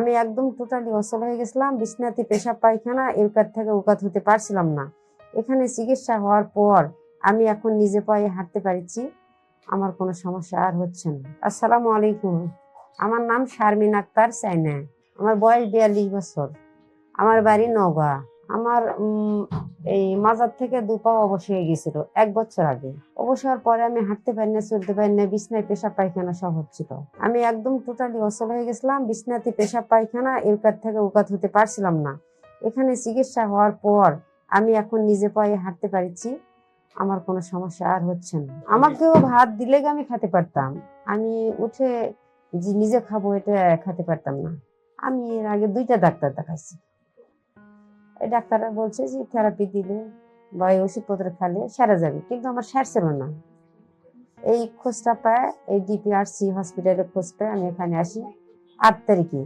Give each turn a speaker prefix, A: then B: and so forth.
A: আমি একদম টোটালি অচল হয়ে গেছিলাম। বিছনাতে পেশাব পায়খানা এরকার থেকে ওকাত হতে পারছিলাম না। এখানে চিকিৎসা হওয়ার পর আমি এখন নিজে পায়ে হাঁটতে পারছি। আমার কোনো সমস্যা আর হচ্ছে না। আসসালামু আলাইকুম। আমার নাম শারমিন আক্তার চাইনা। আমার বয়স 42 বছর। আমার বাড়ি নওগাঁ। আমার এই মাজার থেকে দুপা অবশ হয়ে গেছিল 1 বছর আগে। অবশ হওয়ার পরে আমি হাঁটতে পারি না, চলতে পারি না, বিছনায় পেশাব পায়খানা সব হচ্ছিল। আমি একদম টোটালি অচল হয়ে গেছিলাম। বিছনাতে পেশাব পায়খানা এরকার থেকে ওকাত হতে পারছিলাম না। এখানে চিকিৎসা হওয়ার পর আমি এখন নিজে পায়ে হাঁটতে পারছি। আমার কোনো সমস্যা আর হচ্ছে না। আমাকেও ভাত দিলে আমি খেতে পারতাম। আমি উঠে যে নিজে খাবো এটা খেতে পারতাম না। আমি এর আগে 2টা ডাক্তার দেখাইছি। এই ডাক্তাররা বলছে যে থেরাপি দিলে বা এই ওষুধপত্র খেলে সেরে যাবে, কিন্তু আমার সেরছিল না। এই খোঁজটা পায়, এই ডিপিআরসি হসপিটালে খোঁজ পায় আমি এখানে আসি 8 তারিখে।